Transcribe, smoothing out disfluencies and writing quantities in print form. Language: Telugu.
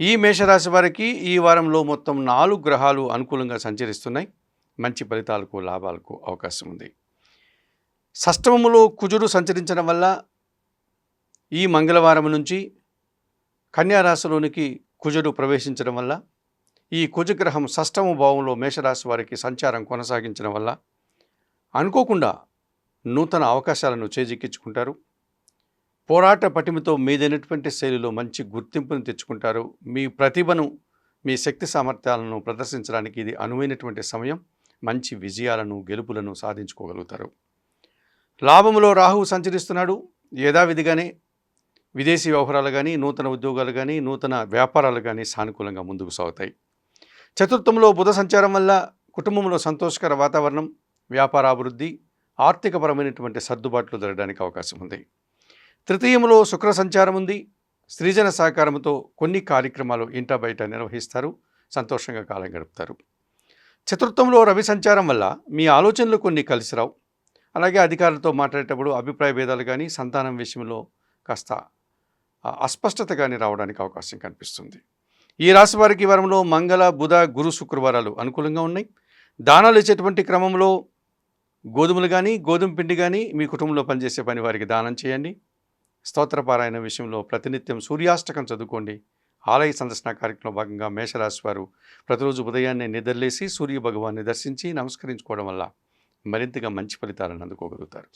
ఈ మేషరాశి వారికి ఈ వారంలో మొత్తం 4 గ్రహాలు అనుకూలంగా సంచరిస్తున్నాయి. మంచి ఫలితాలకు, లాభాలకు అవకాశం ఉంది. షష్టమములో కుజుడు సంచరించడం వల్ల ఈ మంగళవారం నుంచి కన్యా రాశిలోనికి కుజుడు ప్రవేశించడం వల్ల ఈ కుజగ్రహం షష్టమ భావంలో మేషరాశి వారికి సంచారం కొనసాగించడం వల్ల అనుకోకుండా నూతన అవకాశాలను చేజిక్కించుకుంటారు. పోరాట పటిమతో మీదైనటువంటి శైలిలో మంచి గుర్తింపును తెచ్చుకుంటారు. మీ ప్రతిభను, మీ శక్తి సామర్థ్యాలను ప్రదర్శించడానికి ఇది అనువైనటువంటి సమయం. మంచి విజయాలను, గెలుపులను సాధించుకోగలుగుతారు. లాభములో రాహువు సంచరిస్తున్నాడు. యథావిధిగానే విదేశీ వ్యవహారాలు కానీ, నూతన ఉద్యోగాలు కానీ, నూతన వ్యాపారాలు కానీ సానుకూలంగా ముందుకు సాగుతాయి. చతుర్థంలో బుధ సంచారం వల్ల కుటుంబంలో సంతోషకర వాతావరణం, వ్యాపారాభివృద్ధి, ఆర్థికపరమైనటువంటి సర్దుబాట్లు జరగడానికి అవకాశం ఉంది. తృతీయంలో శుక్ర సంచారం ఉంది. స్త్రీజన సహకారంతో కొన్ని కార్యక్రమాలు ఇంట బయట నిర్వహిస్తారు. సంతోషంగా కాలం గడుపుతారు. చతుర్థంలో రవి సంచారం వల్ల మీ ఆలోచనలు కొన్ని కలిసిరావు. అలాగే అధికారులతో మాట్లాడేటప్పుడు అభిప్రాయ భేదాలు కానీ, సంతానం విషయంలో కాస్త అస్పష్టత కానీ రావడానికి అవకాశం కనిపిస్తుంది. ఈ రాశి వారికి ఈ వారంలో మంగళ, బుధ, గురు, శుక్రవారాలు అనుకూలంగా ఉన్నాయి. దానాలు ఇచ్చేటువంటి క్రమంలో గోధుమలు కానీ, గోధుమ పిండి కానీ మీ కుటుంబంలో పనిచేసే పని వారికి దానం చేయండి. స్తోత్రపారాయణ విషయంలో ప్రతినిత్యం సూర్యాష్టకం చదువుకోండి. ఆలయ సందర్శన కార్యక్రమంలో భాగంగా మేషరాశి వారు ప్రతిరోజు ఉదయాన్నే నిద్రలేసి సూర్య భగవాన్ని దర్శించి నమస్కరించుకోవడం వల్ల మరింతగా మంచి ఫలితాలను అందుకోగలుగుతారు.